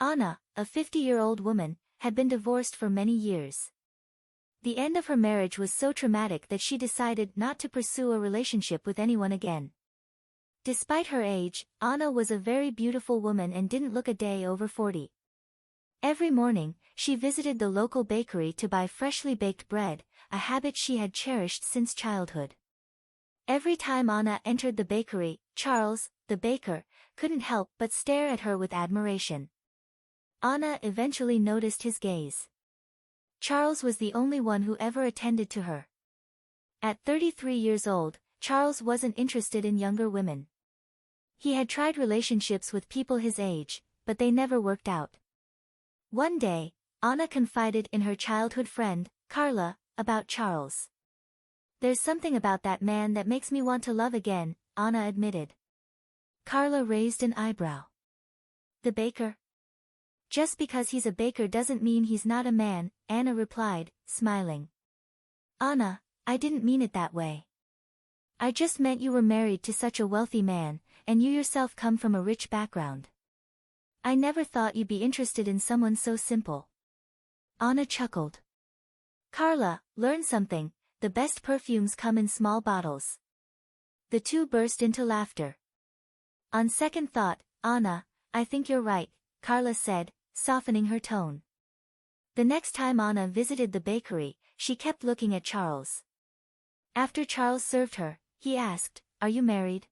Anna, a 50-year-old woman, had been divorced for many years. The end of her marriage was so traumatic that she decided not to pursue a relationship with anyone again. Despite her age, Anna was a very beautiful woman and didn't look a day over 40. Every morning, she visited the local bakery to buy freshly baked bread, a habit she had cherished since childhood. Every time Anna entered the bakery, Charles, the baker, couldn't help but stare at her with admiration. Anna eventually noticed his gaze. Charles was the only one who ever attended to her. At 33 years old, Charles wasn't interested in younger women. He had tried relationships with people his age, but they never worked out. One day, Anna confided in her childhood friend, Carla, about Charles. "There's something about that man that makes me want to love again," Anna admitted. Carla raised an eyebrow. "The baker? Just because he's a baker doesn't mean he's not a man," Anna replied, smiling. "Anna, I didn't mean it that way. I just meant you were married to such a wealthy man, and you yourself come from a rich background. I never thought you'd be interested in someone so simple." Anna chuckled. "Carla, learn something, the best perfumes come in small bottles." The two burst into laughter. "On second thought, Anna, I think you're right," Carla said, softening her tone. The next time Anna visited the bakery, she kept looking at Charles. After Charles served her, he asked, "Are you married?"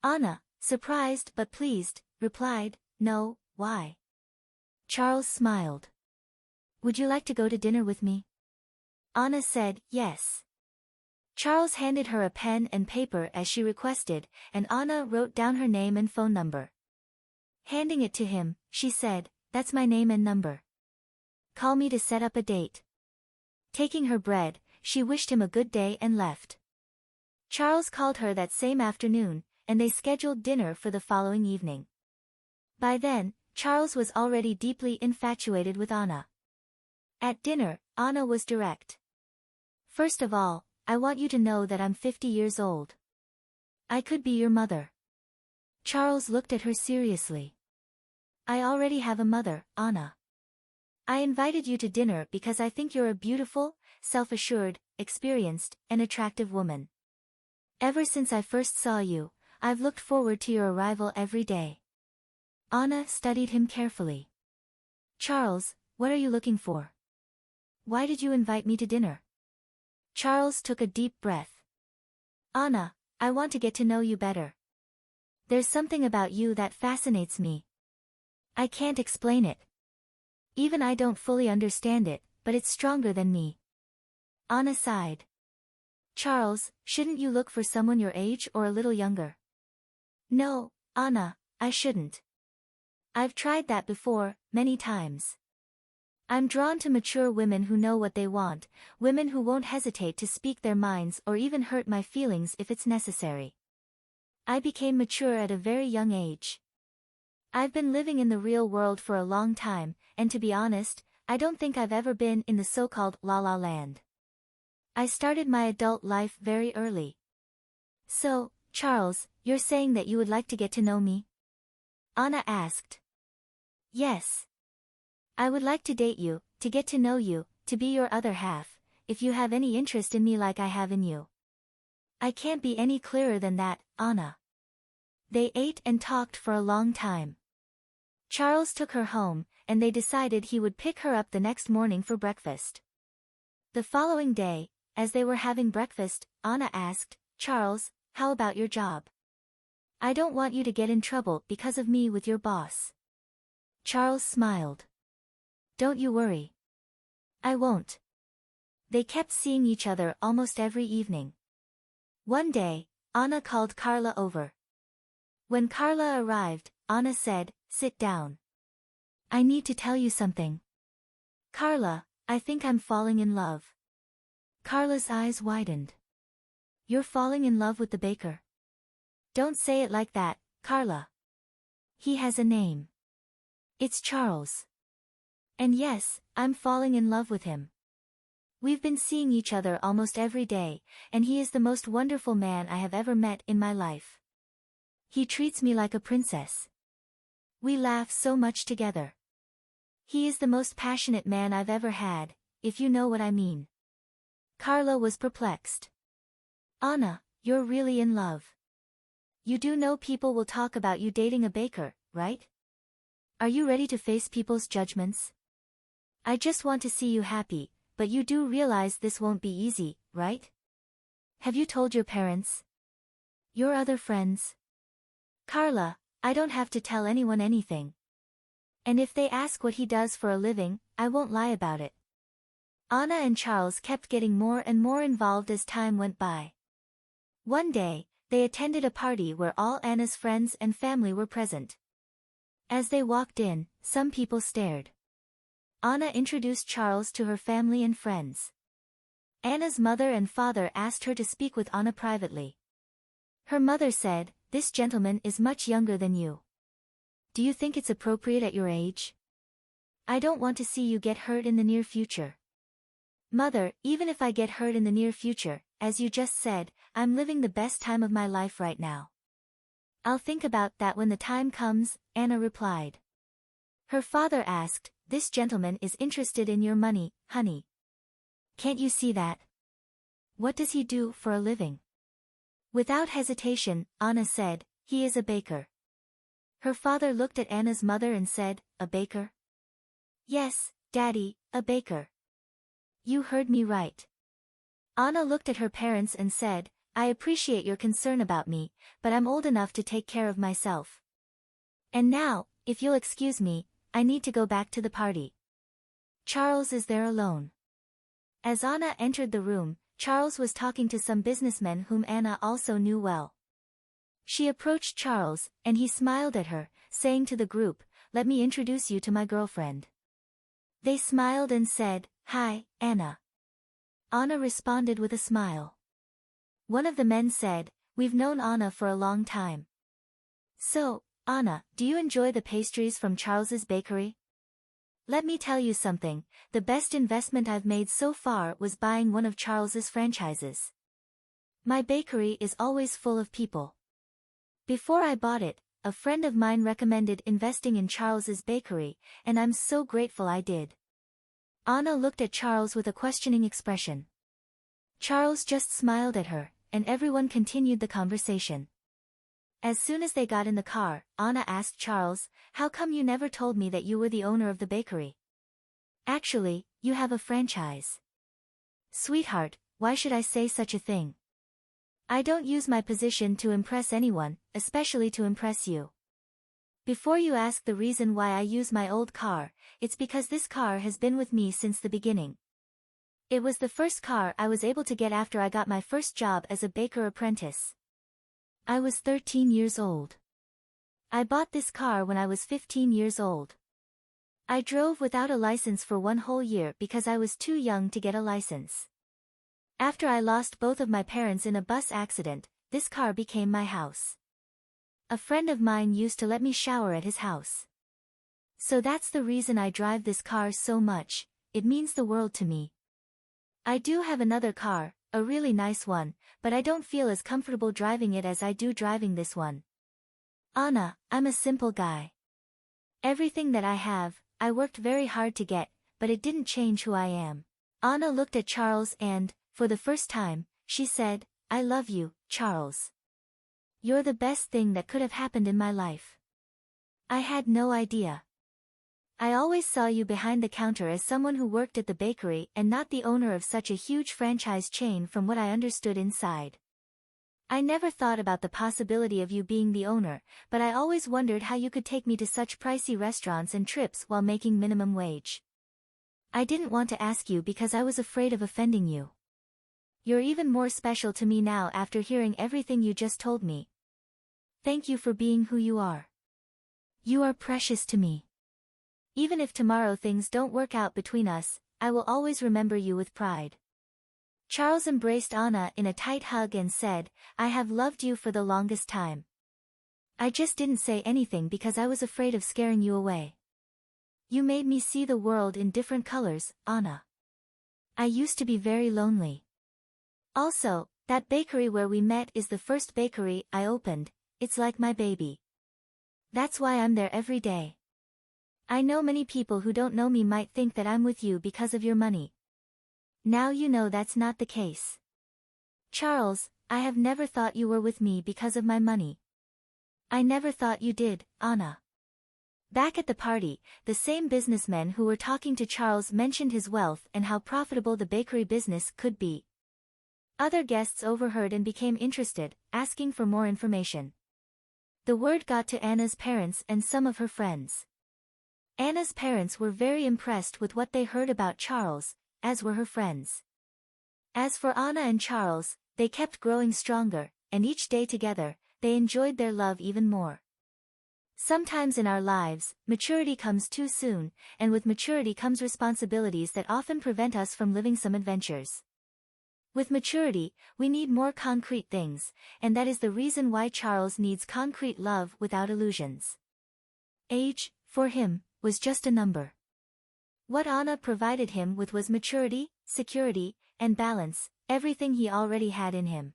Anna, surprised but pleased, replied, "No, why?" Charles smiled. "Would you like to go to dinner with me?" Anna said, "Yes." Charles handed her a pen and paper as she requested, and Anna wrote down her name and phone number. Handing it to him, she said, "That's my name and number. Call me to set up a date." Taking her bread, she wished him a good day and left. Charles called her that same afternoon, and they scheduled dinner for the following evening. By then, Charles was already deeply infatuated with Anna. At dinner, Anna was direct. "First of all, I want you to know that I'm 50 years old. I could be your mother." Charles looked at her seriously. "I already have a mother, Anna. I invited you to dinner because I think you're a beautiful, self-assured, experienced, and attractive woman. Ever since I first saw you, I've looked forward to your arrival every day." Anna studied him carefully. "Charles, what are you looking for? Why did you invite me to dinner?" Charles took a deep breath. "Anna, I want to get to know you better. There's something about you that fascinates me. I can't explain it. Even I don't fully understand it, but it's stronger than me." Anna sighed. "Charles, shouldn't you look for someone your age or a little younger?" "No, Anna, I shouldn't. I've tried that before, many times. I'm drawn to mature women who know what they want, women who won't hesitate to speak their minds or even hurt my feelings if it's necessary. I became mature at a very young age. I've been living in the real world for a long time, and to be honest, I don't think I've ever been in the so-called la-la land. I started my adult life very early." "So, Charles, you're saying that you would like to get to know me?" Anna asked. "Yes. I would like to date you, to get to know you, to be your other half, if you have any interest in me like I have in you. I can't be any clearer than that, Anna." They ate and talked for a long time. Charles took her home, and they decided he would pick her up the next morning for breakfast. The following day, as they were having breakfast, Anna asked, "Charles, how about your job? I don't want you to get in trouble because of me with your boss." Charles smiled. "Don't you worry. I won't." They kept seeing each other almost every evening. One day, Anna called Carla over. When Carla arrived, Anna said, "Sit down. I need to tell you something." "Carla, I think I'm falling in love." Carla's eyes widened. "You're falling in love with the baker?" "Don't say it like that, Carla. He has a name. It's Charles. And yes, I'm falling in love with him. We've been seeing each other almost every day, and he is the most wonderful man I have ever met in my life. He treats me like a princess. We laugh so much together. He is the most passionate man I've ever had, if you know what I mean. Carla was perplexed. Anna, you're really in love. You do know people will talk about you dating a baker, right? Are you ready to face people's judgments? I just want to see you happy, but you do realize this won't be easy, right? Have you told your parents? Your other friends? Carla, I don't have to tell anyone anything. And if they ask what he does for a living, I won't lie about it. Anna and Charles kept getting more and more involved as time went by. One day, they attended a party where all Anna's friends and family were present. As they walked in, some people stared. Anna introduced Charles to her family and friends. Anna's mother and father asked her to speak with Anna privately. Her mother said, "This gentleman is much younger than you. Do you think it's appropriate at your age? I don't want to see you get hurt in the near future." "Mother, even if I get hurt in the near future, as you just said, I'm living the best time of my life right now." "I'll think about that when the time comes," Anna replied. Her father asked, "This gentleman is interested in your money, honey. Can't you see that? What does he do for a living?" Without hesitation, Anna said, "He is a baker." Her father looked at Anna's mother and said, "A baker?" "Yes, Daddy, a baker." "You heard me right." Anna looked at her parents and said, "I appreciate your concern about me, but I'm old enough to take care of myself. And now, if you'll excuse me, I need to go back to the party. Charles is there alone." As Anna entered the room, Charles was talking to some businessmen whom Anna also knew well. She approached Charles, and he smiled at her, saying to the group, "Let me introduce you to my girlfriend." They smiled and said, "Hi, Anna." Anna responded with a smile. One of the men said, "We've known Anna for a long time. So, Anna, do you enjoy the pastries from Charles's bakery? Let me tell you something, the best investment I've made so far was buying one of Charles's franchises. My bakery is always full of people. Before I bought it, a friend of mine recommended investing in Charles's bakery, and I'm so grateful I did." Anna looked at Charles with a questioning expression. Charles just smiled at her, and everyone continued the conversation. As soon as they got in the car, Anna asked Charles, "How come you never told me that you were the owner of the bakery? Actually, you have a franchise." "Sweetheart, why should I say such a thing? I don't use my position to impress anyone, especially to impress you. Before you ask the reason why I use my old car, it's because this car has been with me since the beginning. It was the first car I was able to get after I got my first job as a baker apprentice. I was 13 years old. I bought this car when I was 15 years old. I drove without a license for 1 whole year because I was too young to get a license. After I lost both of my parents in a bus accident, this car became my house. A friend of mine used to let me shower at his house. So that's the reason I drive this car so much, it means the world to me. I do have another car, a really nice one, but I don't feel as comfortable driving it as I do driving this one. Anna, I'm a simple guy. Everything that I have, I worked very hard to get, but it didn't change who I am." Anna looked at Charles and, for the first time, she said, "I love you, Charles. You're the best thing that could have happened in my life. I had no idea. I always saw you behind the counter as someone who worked at the bakery and not the owner of such a huge franchise chain from what I understood inside. I never thought about the possibility of you being the owner, but I always wondered how you could take me to such pricey restaurants and trips while making minimum wage. I didn't want to ask you because I was afraid of offending you. You're even more special to me now after hearing everything you just told me. Thank you for being who you are. You are precious to me. Even if tomorrow things don't work out between us, I will always remember you with pride." Charles embraced Anna in a tight hug and said, "I have loved you for the longest time. I just didn't say anything because I was afraid of scaring you away. You made me see the world in different colors, Anna. I used to be very lonely. Also, that bakery where we met is the first bakery I opened, it's like my baby. That's why I'm there every day. I know many people who don't know me might think that I'm with you because of your money. Now you know that's not the case. Charles, I have never thought you were with me because of my money. I never thought you did, Anna. Back at the party, the same businessmen who were talking to Charles mentioned his wealth and how profitable the bakery business could be. Other guests overheard and became interested, asking for more information. The word got to Anna's parents and some of her friends. Anna's parents were very impressed with what they heard about Charles, as were her friends. As for Anna and Charles, they kept growing stronger, and each day together, they enjoyed their love even more. Sometimes in our lives, maturity comes too soon, and with maturity comes responsibilities that often prevent us from living some adventures. With maturity, we need more concrete things, and that is the reason why Charles needs concrete love without illusions. Age, for him, was just a number. What Anna provided him with was maturity, security, and balance, everything he already had in him.